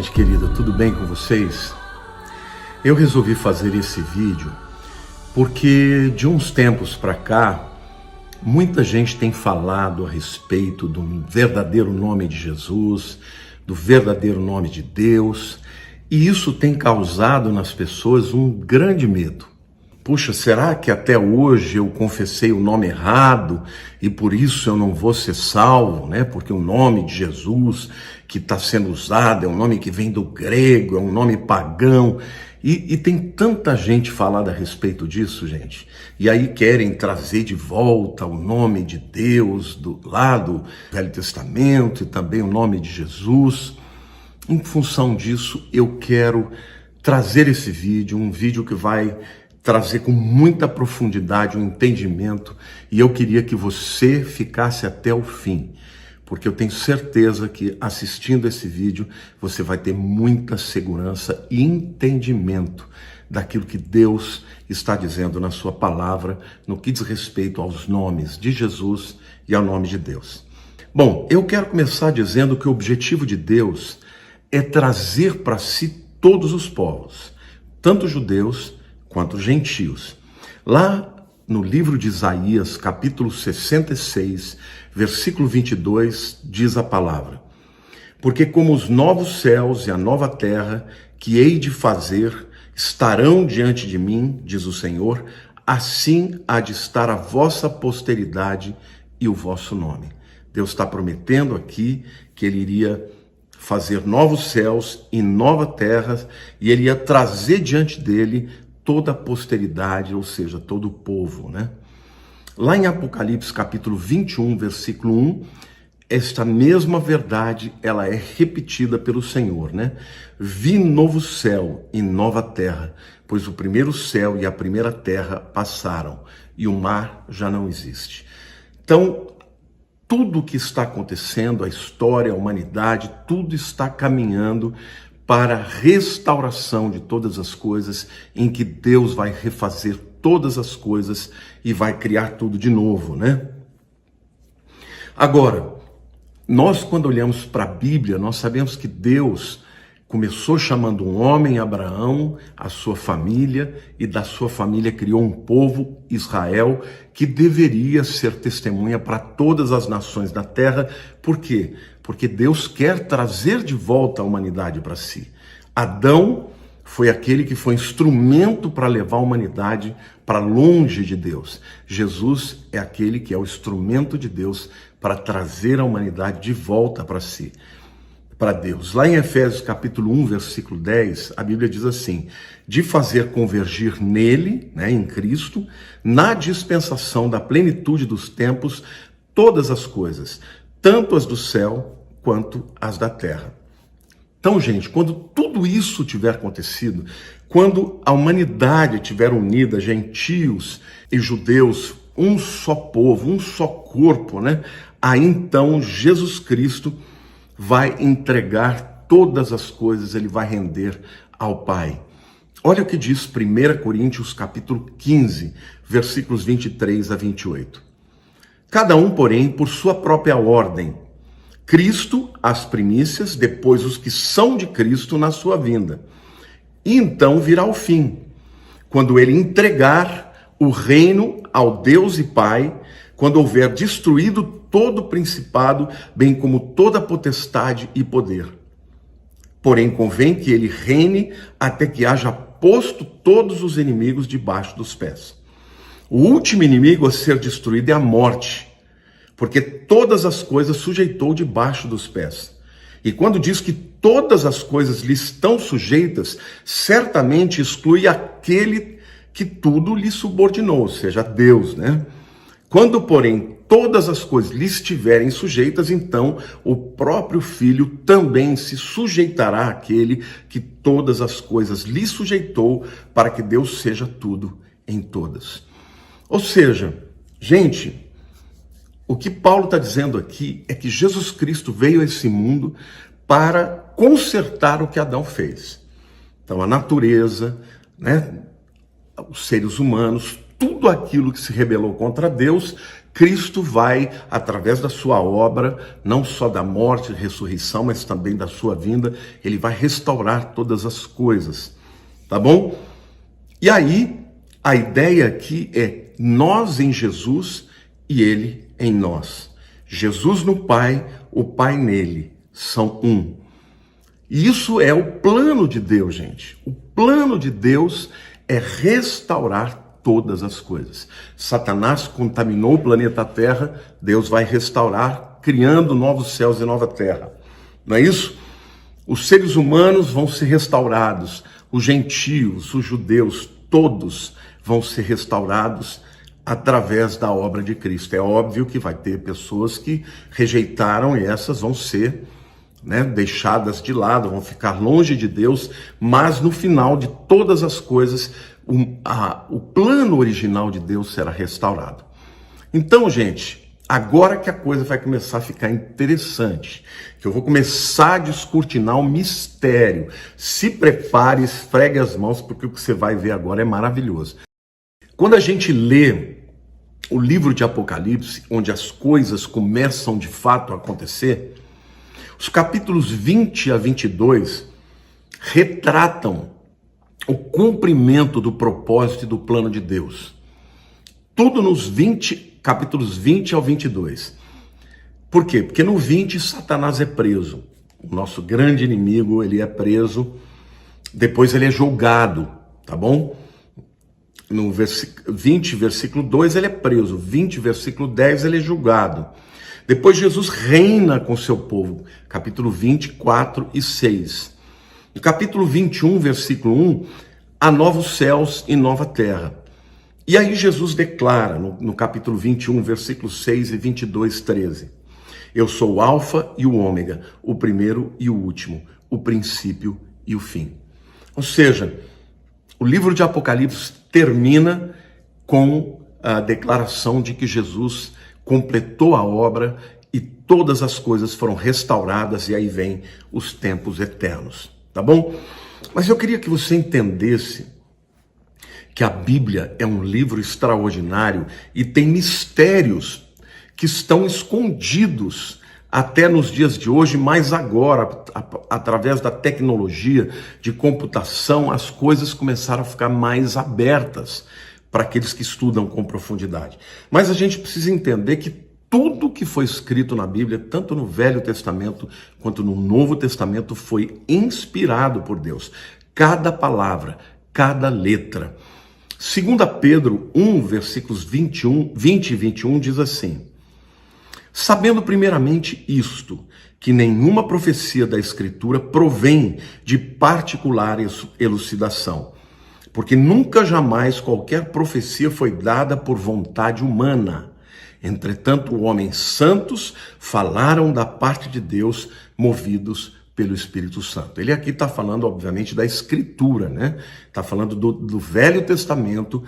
gente querida, tudo bem com vocês? Eu resolvi fazer esse vídeo porque de uns tempos para cá, muita gente tem falado a respeito do verdadeiro nome de Jesus, do verdadeiro nome de Deus, e isso tem causado nas pessoas um grande medo. Puxa, será que até hoje eu confessei o nome errado e por isso eu não vou ser salvo, né? Porque o nome de Jesus que está sendo usado é um nome que vem do grego, é um nome pagão. E tem tanta gente falando a respeito disso, gente. E aí querem trazer de volta o nome de Deus do lado do Velho Testamento e também o nome de Jesus. Em função disso, eu quero trazer esse vídeo, um vídeo que vai trazer com muita profundidade um entendimento, e eu queria que você ficasse até o fim, porque eu tenho certeza que assistindo esse vídeo você vai ter muita segurança e entendimento daquilo que Deus está dizendo na sua palavra no que diz respeito aos nomes de Jesus e ao nome de Deus. Bom, eu quero começar dizendo que o objetivo de Deus é trazer para si todos os povos, tanto judeus quanto gentios. Lá no livro de Isaías, capítulo 66, versículo 22, diz a palavra: porque como os novos céus e a nova terra que hei de fazer estarão diante de mim, diz o Senhor, assim há de estar a vossa posteridade e o vosso nome. Deus está prometendo aqui que ele iria fazer novos céus e nova terra, e ele ia trazer diante dele toda a posteridade, ou seja, todo o povo, né? Lá em Apocalipse, capítulo 21, versículo 1, esta mesma verdade, ela é repetida pelo Senhor, né? Vi novo céu e nova terra, pois o primeiro céu e a primeira terra passaram, e o mar já não existe. Então, tudo o que está acontecendo, a história, a humanidade, tudo está caminhando para a restauração de todas as coisas, em que Deus vai refazer todas as coisas e vai criar tudo de novo, né? Agora, nós quando olhamos para a Bíblia, nós sabemos que Deus começou chamando um homem, Abraão, a sua família, e da sua família criou um povo, Israel, que deveria ser testemunha para todas as nações da terra. Por quê? Porque Deus quer trazer de volta a humanidade para si. Adão foi aquele que foi instrumento para levar a humanidade para longe de Deus. Jesus é aquele que é o instrumento de Deus para trazer a humanidade de volta para si, para Deus. Lá em Efésios capítulo 1, versículo 10, a Bíblia diz assim: de fazer convergir nele, né, em Cristo, na dispensação da plenitude dos tempos, todas as coisas, tanto as do céu quanto as da terra. Então, gente, quando tudo isso tiver acontecido, quando a humanidade tiver unida, gentios e judeus, um só povo, um só corpo, né? Aí então Jesus Cristo vai entregar todas as coisas, ele vai render ao Pai. Olha o que diz 1 Coríntios capítulo 15, versículos 23 a 28. Cada um, porém, por sua própria ordem. Cristo, as primícias, depois os que são de Cristo na sua vinda. E então virá o fim, quando ele entregar o reino ao Deus e Pai, quando houver destruído todo o principado, bem como toda potestade e poder. Porém, convém que ele reine até que haja posto todos os inimigos debaixo dos pés. O último inimigo a ser destruído é a morte, porque todas as coisas sujeitou debaixo dos pés. E quando diz que todas as coisas lhe estão sujeitas, certamente exclui aquele que tudo lhe subordinou, ou seja, Deus, né? Quando, porém, todas as coisas lhe estiverem sujeitas, então o próprio Filho também se sujeitará àquele que todas as coisas lhe sujeitou, para que Deus seja tudo em todas. Ou seja, gente, o que Paulo está dizendo aqui é que Jesus Cristo veio a esse mundo para consertar o que Adão fez. Então a natureza, né, os seres humanos, tudo aquilo que se rebelou contra Deus, Cristo vai, através da sua obra, não só da morte e ressurreição, mas também da sua vinda, ele vai restaurar todas as coisas, tá bom? E aí, a ideia aqui é nós em Jesus e ele em nós. Jesus no Pai, o Pai nele, são um. E isso é o plano de Deus, gente. O plano de Deus é restaurar todas as coisas. Satanás contaminou o planeta Terra, Deus vai restaurar, criando novos céus e nova terra. Não é isso? Os seres humanos vão ser restaurados, os gentios, os judeus, todos vão ser restaurados através da obra de Cristo. É óbvio que vai ter pessoas que rejeitaram e essas vão ser deixadas de lado, vão ficar longe de Deus, mas no final de todas as coisas, o plano original de Deus será restaurado. Então, gente, agora que a coisa vai começar a ficar interessante, que eu vou começar a descortinar o mistério, se prepare, esfregue as mãos, porque o que você vai ver agora é maravilhoso. Quando a gente lê o livro de Apocalipse, onde as coisas começam de fato a acontecer, os capítulos 20 a 22 retratam o cumprimento do propósito e do plano de Deus. Tudo nos capítulos 20 ao 22. Por quê? Porque no 20 Satanás é preso. O nosso grande inimigo, ele é preso, depois ele é julgado, tá bom? No 20, versículo 2, ele é preso. 20, versículo 10, ele é julgado. Depois Jesus reina com seu povo, capítulo 24 e 6. No capítulo 21, versículo 1, há novos céus e nova terra. E aí Jesus declara, no capítulo 21, versículo 6 e 22, 13. Eu sou o Alfa e o Ômega, o primeiro e o último, o princípio e o fim. Ou seja, o livro de Apocalipse termina com a declaração de que Jesus completou a obra e todas as coisas foram restauradas, e aí vem os tempos eternos, tá bom? Mas eu queria que você entendesse que a Bíblia é um livro extraordinário e tem mistérios que estão escondidos até nos dias de hoje, mas agora, através da tecnologia de computação, as coisas começaram a ficar mais abertas para aqueles que estudam com profundidade. Mas a gente precisa entender que tudo que foi escrito na Bíblia, tanto no Velho Testamento quanto no Novo Testamento, foi inspirado por Deus. Cada palavra, cada letra. 2 Pedro 1, versículos 20 e 21 diz assim: sabendo primeiramente isto, que nenhuma profecia da Escritura provém de particular elucidação, porque nunca jamais qualquer profecia foi dada por vontade humana. Entretanto, homens santos falaram da parte de Deus, movidos pelo Espírito Santo. Ele aqui está falando, obviamente, da Escritura, né? Está falando do Velho Testamento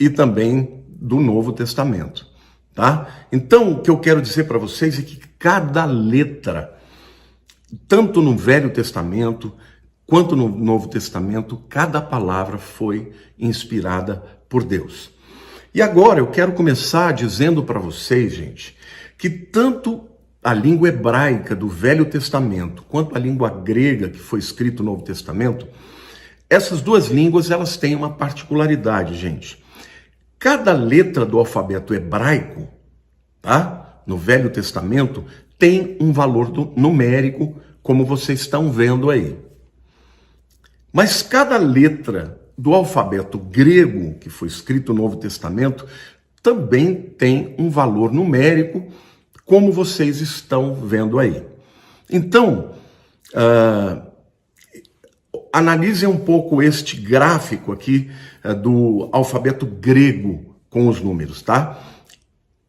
e também do Novo Testamento, tá? Então, o que eu quero dizer para vocês é que cada letra, tanto no Velho Testamento quanto no Novo Testamento, cada palavra foi inspirada por Deus. E agora eu quero começar dizendo para vocês, gente, que tanto a língua hebraica do Velho Testamento quanto a língua grega que foi escrito no Novo Testamento, essas duas línguas, elas têm uma particularidade, gente. Cada letra do alfabeto hebraico, tá? No Velho Testamento, tem um valor numérico, como vocês estão vendo aí. Mas cada letra do alfabeto grego, que foi escrito no Novo Testamento, também tem um valor numérico, como vocês estão vendo aí. Então, analisem um pouco este gráfico aqui do alfabeto grego com os números, tá?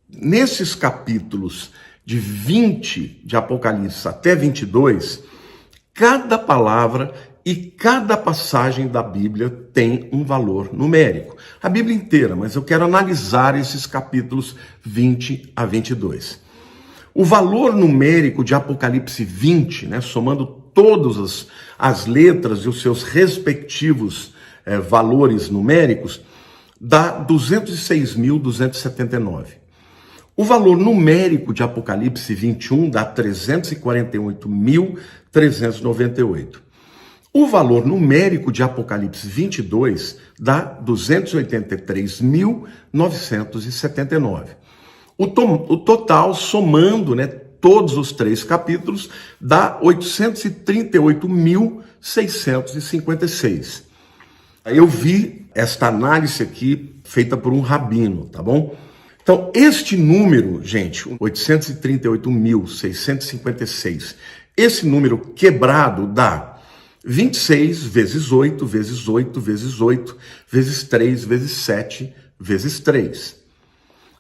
Nesses capítulos de 20 de Apocalipse até 22, cada palavra e cada passagem da Bíblia tem um valor numérico. A Bíblia inteira, mas eu quero analisar esses capítulos 20 a 22. O valor numérico de Apocalipse 20, somando todas as letras e os seus respectivos valores numéricos, dá 206.279. O valor numérico de Apocalipse 21 dá 348.398. O valor numérico de Apocalipse 22 dá 283.979. O total, somando, todos os 3 capítulos, dá 838.656. Eu vi esta análise aqui feita por um rabino, tá bom? Então, este número, gente, 838.656, esse número quebrado dá 26 vezes 8, vezes 8, vezes 8, vezes 3, vezes 7, vezes 3.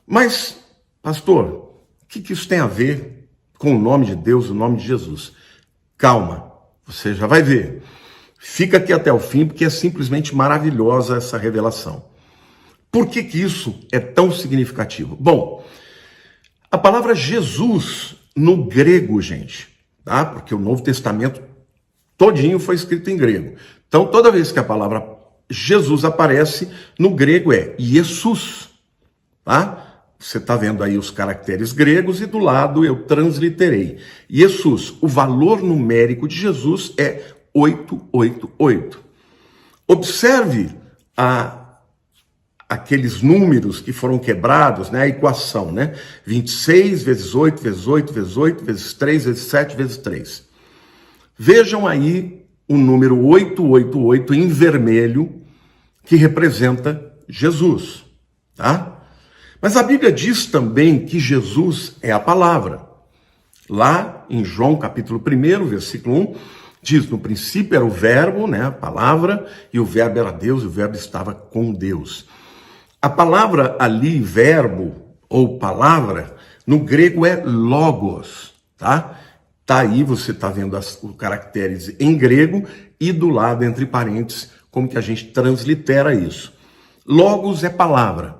Mas, pastor, o que isso tem a ver com o nome de Deus, o nome de Jesus? Calma, você já vai ver. Fica aqui até o fim, porque é simplesmente maravilhosa essa revelação. Por que isso é tão significativo? Bom, a palavra Jesus no grego, gente, tá? Porque o Novo Testamento todinho foi escrito em grego. Então, toda vez que a palavra Jesus aparece, no grego é Jesus, tá? Você está vendo aí os caracteres gregos e do lado eu transliterei. Jesus, o valor numérico de Jesus é 888. Observe aqueles números que foram quebrados, a equação, 26 vezes 8, vezes 8, vezes 8, vezes 3, vezes 7, vezes 3. Vejam aí o número 888 em vermelho, que representa Jesus, tá? Mas a Bíblia diz também que Jesus é a palavra. Lá em João capítulo 1, versículo 1, diz, no princípio era o verbo, a palavra, e o verbo era Deus, e o verbo estava com Deus. A palavra ali, verbo ou palavra, no grego é logos, tá? Tá aí, você tá vendo os caracteres em grego e do lado, entre parênteses, como que a gente translitera isso. Logos é palavra.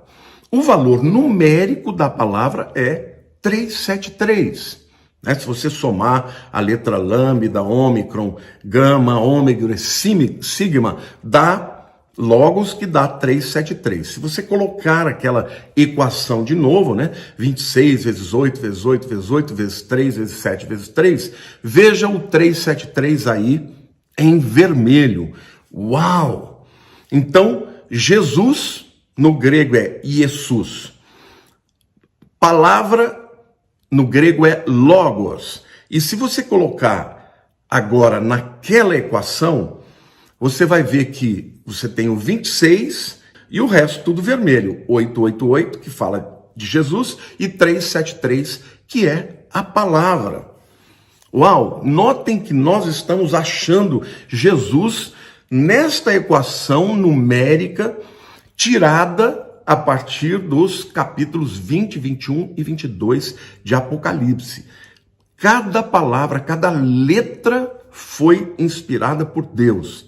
O valor numérico da palavra é 373. Se você somar a letra lambda, ômicron, gama, ômega, sigma, dá logos que dá 373. Se você colocar aquela equação de novo, 26 vezes 8, vezes 8, vezes 8, vezes 3, vezes 7, vezes 3, veja o 373 aí em vermelho. Uau! Então, Jesus, no grego é Jesus. Palavra, no grego é logos. E se você colocar agora naquela equação, você vai ver que você tem o 26 e o resto tudo vermelho. 888, que fala de Jesus, e 373, que é a palavra. Uau! Notem que nós estamos achando Jesus nesta equação numérica tirada a partir dos capítulos 20, 21 e 22 de Apocalipse. Cada palavra, cada letra foi inspirada por Deus.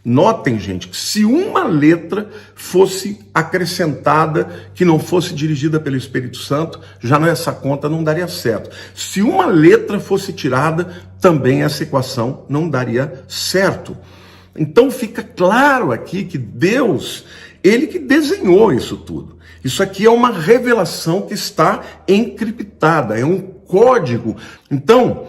Notem, gente, que se uma letra fosse acrescentada, que não fosse dirigida pelo Espírito Santo, já essa conta não daria certo. Se uma letra fosse tirada, também essa equação não daria certo. Então fica claro aqui que Deus, Ele que desenhou isso tudo. Isso aqui é uma revelação que está encriptada, é um código. Então,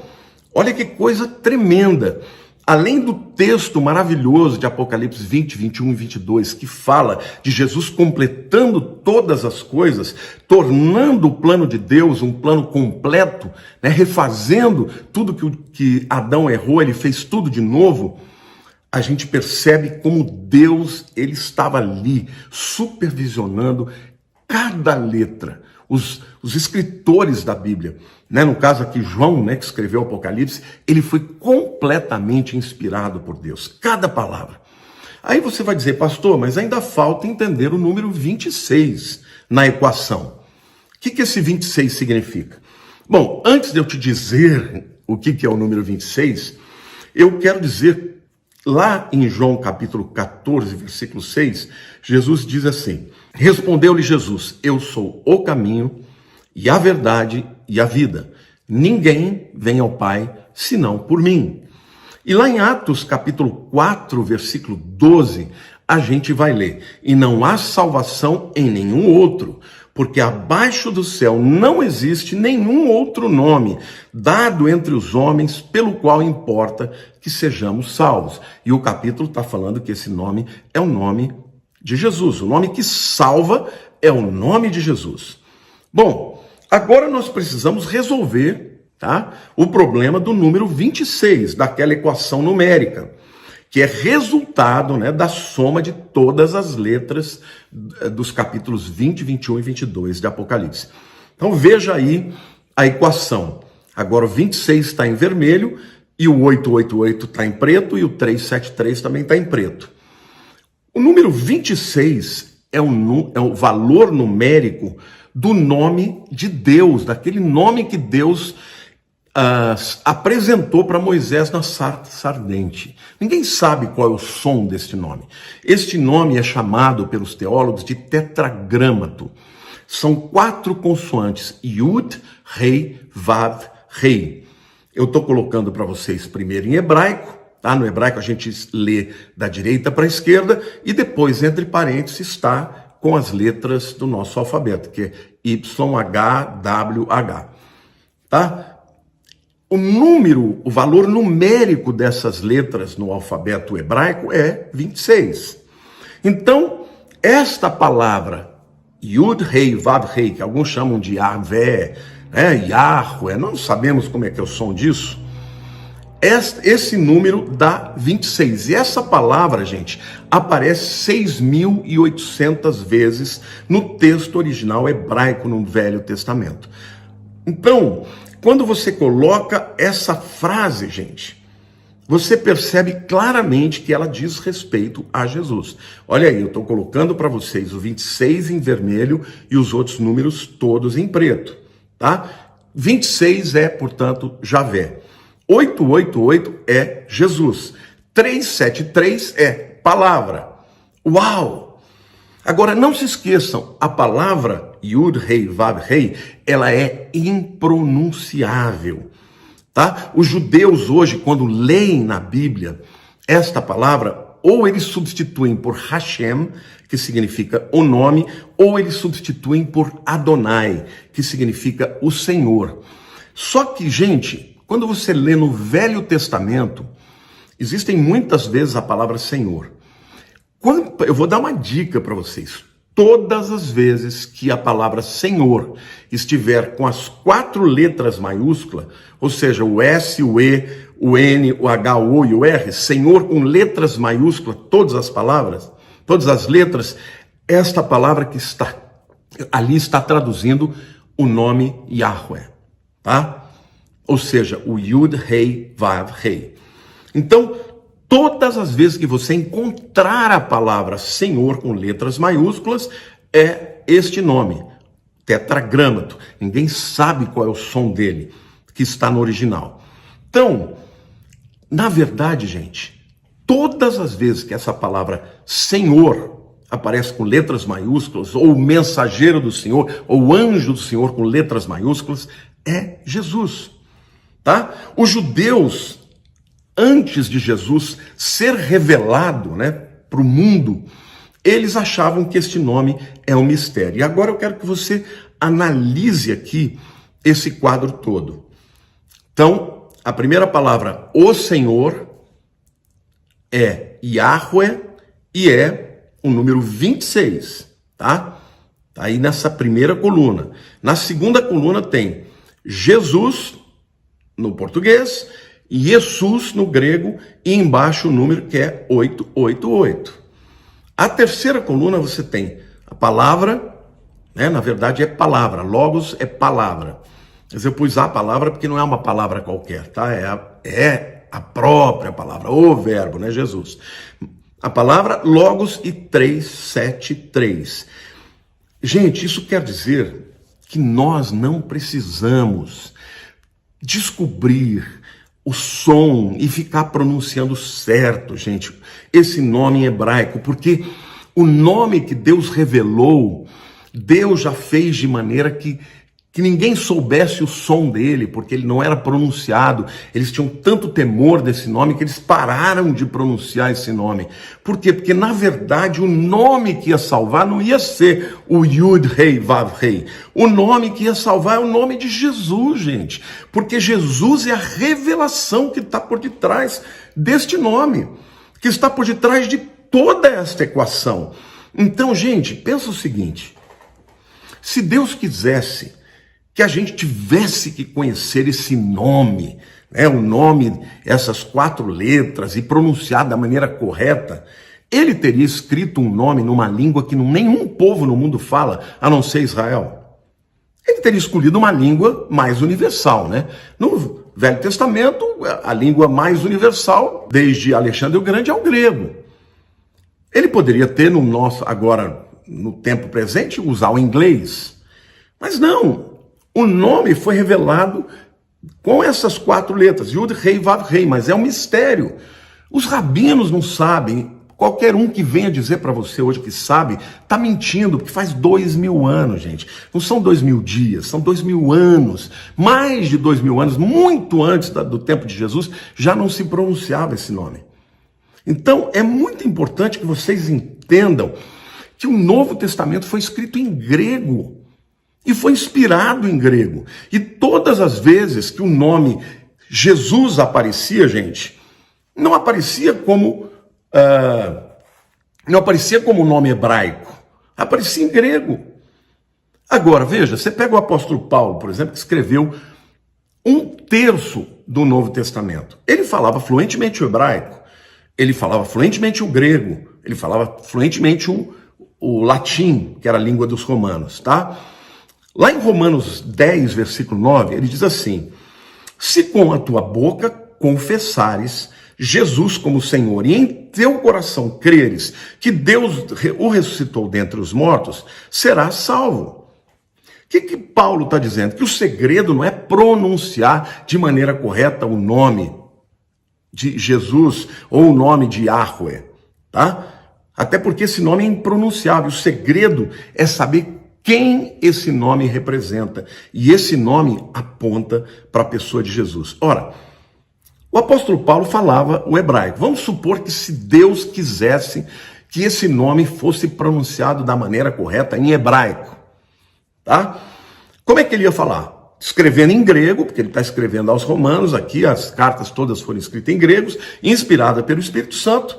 olha que coisa tremenda. Além do texto maravilhoso de Apocalipse 20, 21 e 22, que fala de Jesus completando todas as coisas, tornando o plano de Deus um plano completo, refazendo tudo que Adão errou, ele fez tudo de novo, a gente percebe como Deus, ele estava ali supervisionando cada letra. Os escritores da Bíblia, no caso aqui João, que escreveu o Apocalipse, ele foi completamente inspirado por Deus, cada palavra. Aí você vai dizer, pastor, mas ainda falta entender o número 26 na equação. O que esse 26 significa? Bom, antes de eu te dizer o que é o número 26, eu quero dizer, lá em João capítulo 14, versículo 6, Jesus diz assim, respondeu-lhe Jesus, eu sou o caminho e a verdade e a vida. Ninguém vem ao Pai senão por mim. E lá em Atos capítulo 4, versículo 12, a gente vai ler: e não há salvação em nenhum outro, porque abaixo do céu não existe nenhum outro nome dado entre os homens pelo qual importa que sejamos salvos. E o capítulo está falando que esse nome é o nome de Jesus. O nome que salva é o nome de Jesus. Bom, agora nós precisamos resolver, tá, o problema do número 26, daquela equação numérica, que é resultado, né, da soma de todas as letras dos capítulos 20, 21 e 22 de Apocalipse. Então veja aí a equação. Agora o 26 está em vermelho, e o 888 está em preto, e o 373 também está em preto. O número 26 é o valor numérico do nome de Deus, daquele nome que Deus apresentou para Moisés na sarça ardente. Ninguém sabe qual é o som deste nome. Este nome é chamado pelos teólogos de tetragrâmato. São 4 consoantes: Yud, Rei, Vav, Rei. Eu estou colocando para vocês primeiro em hebraico, tá? No hebraico a gente lê da direita para a esquerda, e depois, entre parênteses, está com as letras do nosso alfabeto, que é YHWH. Tá? O valor numérico dessas letras no alfabeto hebraico é 26. Então, esta palavra, Yud, Rei, Vav, Rei, que alguns chamam de Yahvé, Yahweh, não sabemos como é que é o som disso, esse número dá 26. E essa palavra, gente, aparece 6.800 vezes no texto original hebraico no Velho Testamento. Então, quando você coloca essa frase, gente, você percebe claramente que ela diz respeito a Jesus. Olha aí, eu estou colocando para vocês o 26 em vermelho e os outros números todos em preto, tá? 26 é, portanto, Javé. 888 é Jesus. 373 é palavra. Uau! Agora, não se esqueçam, a palavra Yud, Rei, Vav, Rei, ela é impronunciável, tá? Os judeus hoje, quando leem na Bíblia esta palavra, ou eles substituem por Hashem, que significa o nome, ou eles substituem por Adonai, que significa o Senhor. Só que, gente, quando você lê no Velho Testamento, existem muitas vezes a palavra Senhor. Eu vou dar uma dica para vocês. Todas as vezes que a palavra Senhor estiver com as 4 letras maiúsculas, ou seja, o S, o E, o N, o H, o O e o R, Senhor com letras maiúsculas, todas as palavras, todas as letras, esta palavra que está ali está traduzindo o nome Yahweh, tá? Ou seja, o Yud, Rei, Vav, Rei. Então, todas as vezes que você encontrar a palavra Senhor com letras maiúsculas, é este nome, tetragrâmato. Ninguém sabe qual é o som dele, que está no original. Então, na verdade, gente, todas as vezes que essa palavra Senhor aparece com letras maiúsculas, ou mensageiro do Senhor, ou anjo do Senhor com letras maiúsculas, é Jesus, tá? Os judeus, antes de Jesus ser revelado, né, para o mundo, eles achavam que este nome é um mistério. E agora eu quero que você analise aqui esse quadro todo. Então, a primeira palavra, o Senhor, é Yahweh e é o número 26, tá? Tá aí nessa primeira coluna. Na segunda coluna tem Jesus, no português, Jesus no grego, e embaixo o número que é 888. A terceira coluna você tem a palavra, né? Na verdade é palavra, logos é palavra. Mas eu pus a palavra porque não é uma palavra qualquer, tá? É a própria palavra, o verbo, né? Jesus. A palavra logos e 373. Gente, isso quer dizer que nós não precisamos descobrir o som e ficar pronunciando certo, gente, esse nome em hebraico, porque o nome que Deus revelou, Deus já fez de maneira que que ninguém soubesse o som dele, porque ele não era pronunciado. Eles tinham tanto temor desse nome que eles pararam de pronunciar esse nome. Por quê? Porque, na verdade, o nome que ia salvar não ia ser o Yud Rei Vav Rei. O nome que ia salvar é o nome de Jesus, gente. Porque Jesus é a revelação que está por detrás deste nome, que está por detrás de toda esta equação. Então, gente, pensa o seguinte: se Deus quisesse que a gente tivesse que conhecer esse nome, né, o nome, essas 4 letras, e pronunciar da maneira correta, ele teria escrito um nome numa língua que nenhum povo no mundo fala, a não ser Israel. Ele teria escolhido uma língua mais universal, né? No Velho Testamento, a língua mais universal, desde Alexandre o Grande, é o grego. Ele poderia ter agora, no tempo presente, usar o inglês. Mas não. O nome foi revelado com essas 4 letras, Yud Rei Vav Rei, mas é um mistério. Os rabinos não sabem. Qualquer um que venha dizer para você hoje que sabe, está mentindo, porque faz 2000 anos, gente. Não são 2000 dias, são 2000 anos. Mais de 2000 anos, muito antes do tempo de Jesus, já não se pronunciava esse nome. Então, é muito importante que vocês entendam que o Novo Testamento foi escrito em grego. E foi inspirado em grego. E todas as vezes que o nome Jesus aparecia, gente, não aparecia como um nome hebraico. Aparecia em grego. Agora, veja, você pega o apóstolo Paulo, por exemplo, que escreveu 1/3 do Novo Testamento. Ele falava fluentemente o hebraico, ele falava fluentemente o grego, ele falava fluentemente o latim, que era a língua dos romanos, tá? Lá em Romanos 10, versículo 9, ele diz assim: se com a tua boca confessares Jesus como Senhor e em teu coração creres que Deus o ressuscitou dentre os mortos, serás salvo. O que Paulo está dizendo? Que o segredo não é pronunciar de maneira correta o nome de Jesus ou o nome de Yahweh, tá? Até porque esse nome é impronunciável. O segredo é saber quem esse nome representa. E esse nome aponta para a pessoa de Jesus. Ora, o apóstolo Paulo falava o hebraico. Vamos supor que, se Deus quisesse que esse nome fosse pronunciado da maneira correta em hebraico, tá? Como é que ele ia falar? Escrevendo em grego, porque ele está escrevendo aos romanos aqui, as cartas todas foram escritas em gregos, inspiradas pelo Espírito Santo.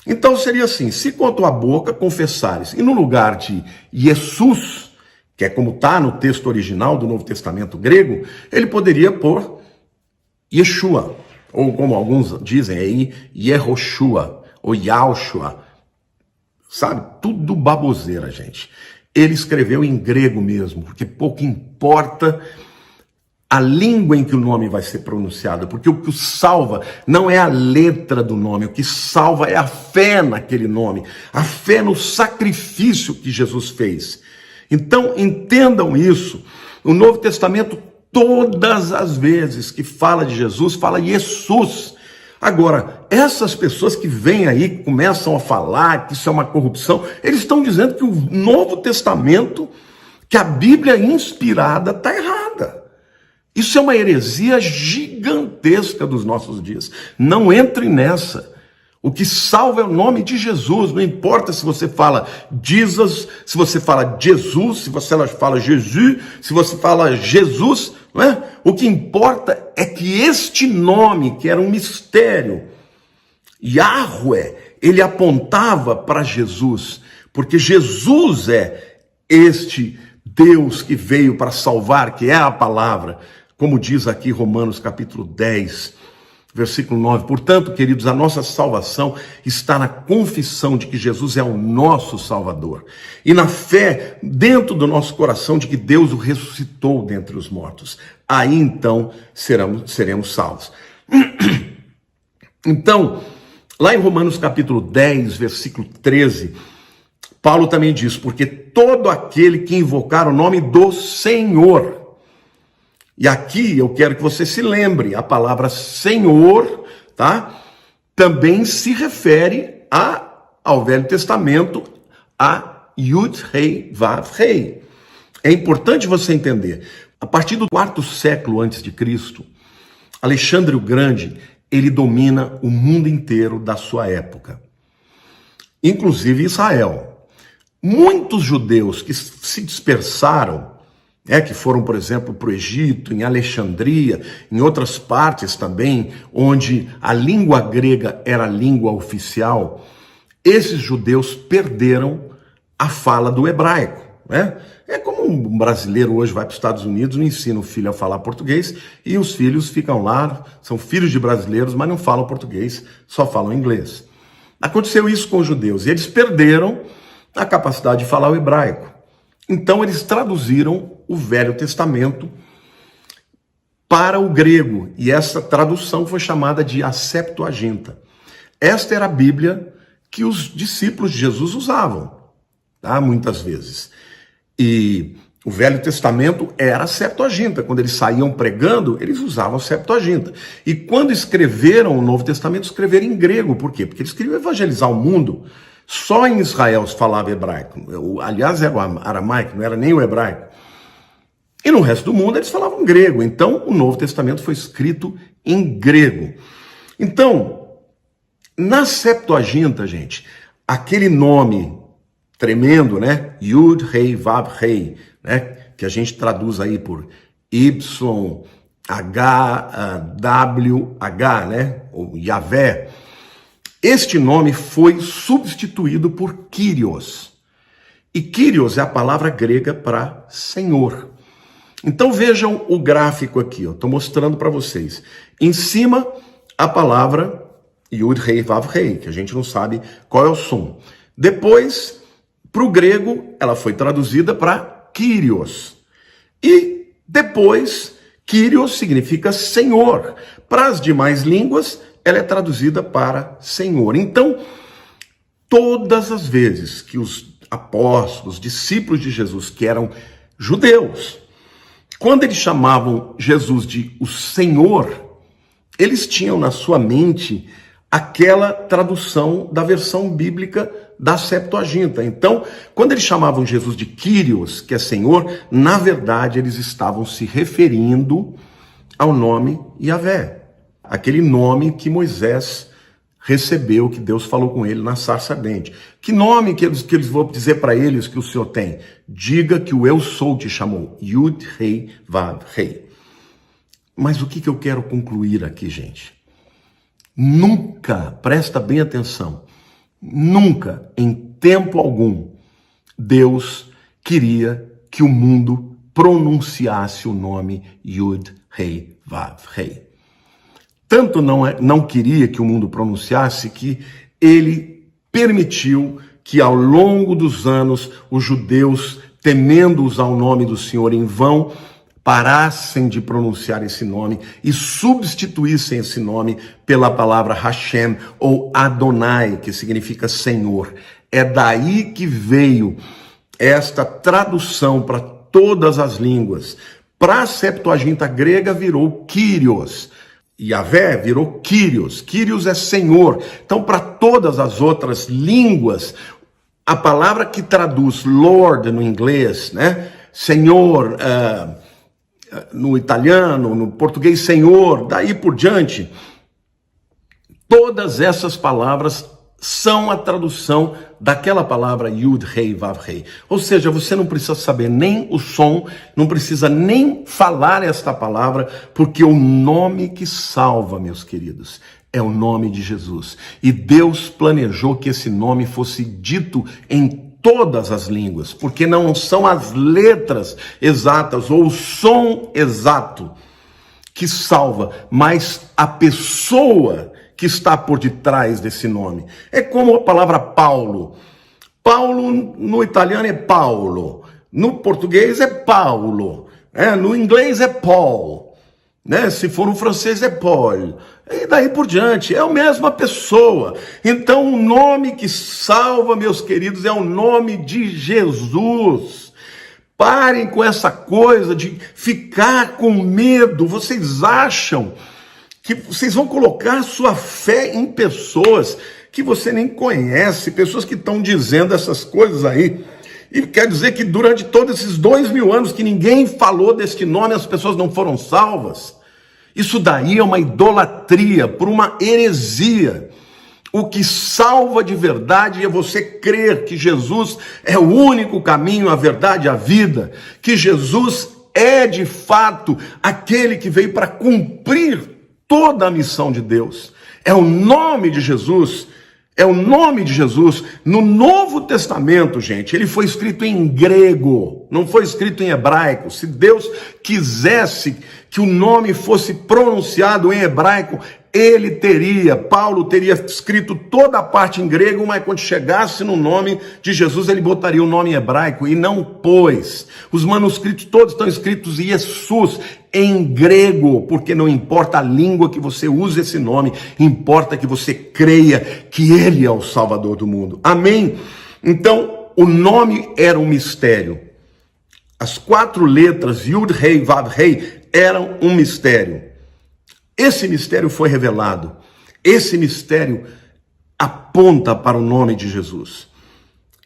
Então seria assim: se com a tua boca confessares, e no lugar de Jesus, que é como está no texto original do Novo Testamento grego, ele poderia pôr Yeshua, ou como alguns dizem aí, Yehoshua, ou Yahushua, sabe? Tudo baboseira, gente. Ele escreveu em grego mesmo, porque pouco importa a língua em que o nome vai ser pronunciado, porque o que o salva não é a letra do nome, o que salva é a fé naquele nome, a fé no sacrifício que Jesus fez. Então, entendam isso. O Novo Testamento, todas as vezes que fala de Jesus, fala Jesus. Agora, essas pessoas que vêm aí, começam a falar que isso é uma corrupção, eles estão dizendo que o Novo Testamento, que a Bíblia inspirada, está errada. Isso é uma heresia gigantesca dos nossos dias. Não entre nessa. O que salva é o nome de Jesus. Não importa se você fala Jesus, se você fala Jesus, se você fala Jesus, se você fala Jesus, não é? O que importa é que este nome, que era um mistério, Yahweh, ele apontava para Jesus, porque Jesus é este Deus que veio para salvar, que é a palavra, como diz aqui Romanos capítulo 10, versículo 9. Portanto, queridos, a nossa salvação está na confissão de que Jesus é o nosso Salvador. E na fé, dentro do nosso coração, de que Deus o ressuscitou dentre os mortos. Aí, então, seremos salvos. Então, lá em Romanos capítulo 10, versículo 13, Paulo também diz: porque todo aquele que invocar o nome do Senhor. E aqui eu quero que você se lembre, a palavra Senhor, tá? Também se refere ao Velho Testamento, a Yud Rei Vav Rei. É importante você entender. A partir do 4º século antes de Cristo, Alexandre o Grande, ele domina o mundo inteiro da sua época, inclusive Israel. Muitos judeus que se dispersaram, que foram, por exemplo, para o Egito, em Alexandria, em outras partes também, onde a língua grega era a língua oficial, esses judeus perderam a fala do hebraico. É como um brasileiro hoje vai para os Estados Unidos, não ensina o filho a falar português, e os filhos ficam lá, são filhos de brasileiros, mas não falam português, só falam inglês. Aconteceu isso com os judeus, e eles perderam a capacidade de falar o hebraico. Então eles traduziram o Velho Testamento para o grego, e essa tradução foi chamada de a Septuaginta. Esta era a Bíblia que os discípulos de Jesus usavam, muitas vezes. E o Velho Testamento era a Septuaginta. Quando eles saíam pregando, eles usavam a Septuaginta. E quando escreveram o Novo Testamento, escreveram em grego. Por quê? Porque eles queriam evangelizar o mundo. Só em Israel se falava hebraico. Aliás, era o aramaico, não era nem o hebraico. E no resto do mundo eles falavam grego. Então, o Novo Testamento foi escrito em grego. Então, na Septuaginta, gente, aquele nome tremendo, Yud, Rei, Vav, Rei, que a gente traduz aí por Y, H, W, H, ou Yahvé. Este nome foi substituído por Kyrios. E Kyrios é a palavra grega para Senhor. Então vejam o gráfico aqui, estou mostrando para vocês. Em cima, a palavra Yud, Rei, Vav, Rei, que a gente não sabe qual é o som. Depois, para o grego, ela foi traduzida para Kyrios. E depois, Kyrios significa Senhor. Para as demais línguas, ela é traduzida para Senhor. Então, todas as vezes que os apóstolos, discípulos de Jesus, que eram judeus, quando eles chamavam Jesus de o Senhor, eles tinham na sua mente aquela tradução da versão bíblica da Septuaginta. Então, quando eles chamavam Jesus de Kyrios, que é Senhor, na verdade eles estavam se referindo ao nome Yahvé, aquele nome que Moisés recebeu, que Deus falou com ele na sarça ardente. Que nome que eles vão dizer para eles que o Senhor tem? Diga que o Eu Sou te chamou. Yud, Rei, Vav, Rei. Mas o que eu quero concluir aqui, gente? Nunca, presta bem atenção, nunca, em tempo algum, Deus queria que o mundo pronunciasse o nome Yud, Rei, Vav, Rei. Tanto não queria que o mundo pronunciasse que ele permitiu que ao longo dos anos os judeus, temendo usar o nome do Senhor em vão, parassem de pronunciar esse nome e substituíssem esse nome pela palavra Hashem ou Adonai, que significa Senhor. É daí que veio esta tradução para todas as línguas. Para a Septuaginta grega virou Kyrios. Yahvé virou Kyrios. Kyrios é Senhor. Então, para todas as outras línguas, a palavra que traduz Lord no inglês, Senhor, no italiano, no português, Senhor, daí por diante, todas essas palavras são a tradução daquela palavra Yud, Rei, Vav, Rei. Ou seja, você não precisa saber nem o som, não precisa nem falar esta palavra, porque o nome que salva, meus queridos, é o nome de Jesus. E Deus planejou que esse nome fosse dito em todas as línguas, porque não são as letras exatas ou o som exato que salva, mas a pessoa que está por detrás desse nome. É como a palavra Paulo. Paulo no italiano é Paulo, no português é Paulo, no inglês é Paul, se for no francês é Paul, e daí por diante, é a mesma pessoa. Então o nome que salva, meus queridos, é o nome de Jesus. Parem com essa coisa de ficar com medo. Vocês acham que vocês vão colocar sua fé em pessoas que você nem conhece, pessoas que estão dizendo essas coisas aí, E quer dizer que durante todos esses 2000 anos que ninguém falou deste nome, as pessoas não foram salvas? Isso daí é uma idolatria, por uma heresia. O que salva de verdade é você crer que Jesus é o único caminho, a verdade e a vida, que Jesus é de fato aquele que veio para cumprir toda a missão de Deus. É o nome de Jesus. É o nome de Jesus. No Novo Testamento, gente, ele foi escrito em grego, não foi escrito em hebraico. Se Deus quisesse que o nome fosse pronunciado em hebraico, Paulo teria escrito toda a parte em grego, mas quando chegasse no nome de Jesus, ele botaria o nome em hebraico, e não pôs. Os manuscritos todos estão escritos Jesus em grego, porque não importa a língua que você use esse nome, importa que você creia que ele é o Salvador do mundo. Amém? Então, o nome era um mistério. As 4 letras, Yud, Rei, Vav, Rei, eram um mistério. Esse mistério foi revelado. Esse mistério aponta para o nome de Jesus.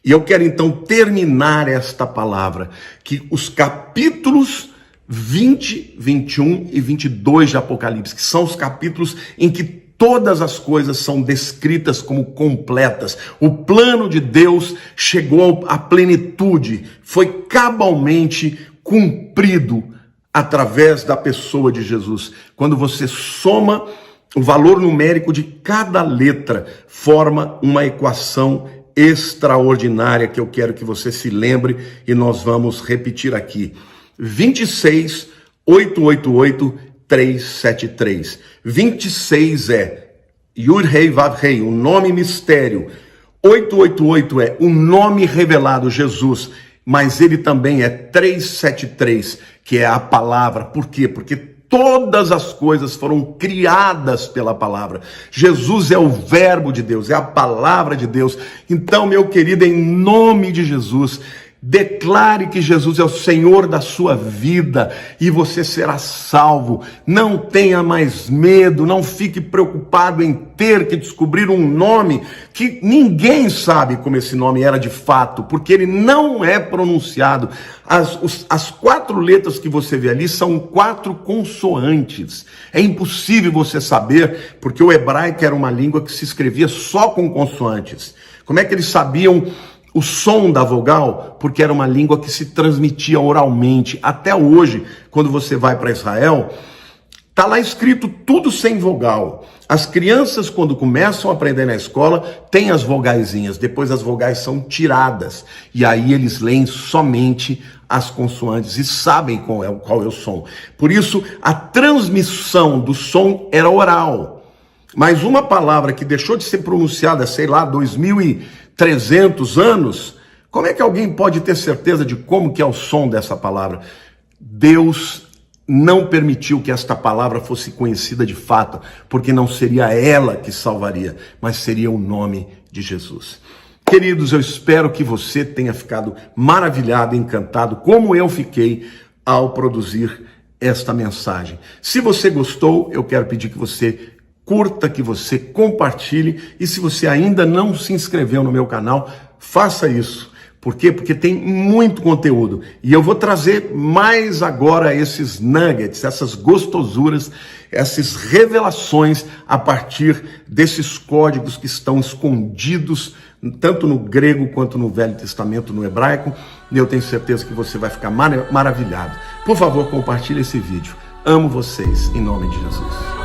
E eu quero então terminar esta palavra, que os capítulos 20, 21 e 22 de Apocalipse, que são os capítulos em que todas as coisas são descritas como completas. O plano de Deus chegou à plenitude, foi cabalmente cumprido através da pessoa de Jesus. Quando você soma o valor numérico de cada letra, forma uma equação extraordinária que eu quero que você se lembre e nós vamos repetir aqui. 26, 888, 373. 26 é Yud Rei Vav Rei, o nome mistério. 888 é o nome revelado, Jesus, mas ele também é 373, que é a palavra. Por quê? Porque todas as coisas foram criadas pela palavra. Jesus é o verbo de Deus, é a palavra de Deus. Então, meu querido, em nome de Jesus, declare que Jesus é o Senhor da sua vida e você será salvo. Não tenha mais medo, não fique preocupado em ter que descobrir um nome que ninguém sabe como esse nome era de fato, porque ele não é pronunciado. As 4 letras que você vê ali são 4 consoantes. É impossível você saber, porque o hebraico era uma língua que se escrevia só com consoantes. Como é que eles sabiam o som da vogal? Porque era uma língua que se transmitia oralmente. Até hoje, quando você vai para Israel, está lá escrito tudo sem vogal. As crianças, quando começam a aprender na escola, têm as vogaizinhas. Depois as vogais são tiradas. E aí eles leem somente as consoantes e sabem qual é o som. Por isso, a transmissão do som era oral. Mas uma palavra que deixou de ser pronunciada, sei lá, 2300 anos, como é que alguém pode ter certeza de como que é o som dessa palavra? Deus não permitiu que esta palavra fosse conhecida de fato, porque não seria ela que salvaria, mas seria o nome de Jesus. Queridos, eu espero que você tenha ficado maravilhado, encantado, como eu fiquei ao produzir esta mensagem. Se você gostou, eu quero pedir que você curta, que você compartilhe, e se você ainda não se inscreveu no meu canal, faça isso. Por quê? Porque tem muito conteúdo, e eu vou trazer mais agora esses nuggets, essas gostosuras, essas revelações a partir desses códigos que estão escondidos, tanto no grego quanto no Velho Testamento, no hebraico, e eu tenho certeza que você vai ficar maravilhado. Por favor, compartilhe esse vídeo. Amo vocês, em nome de Jesus.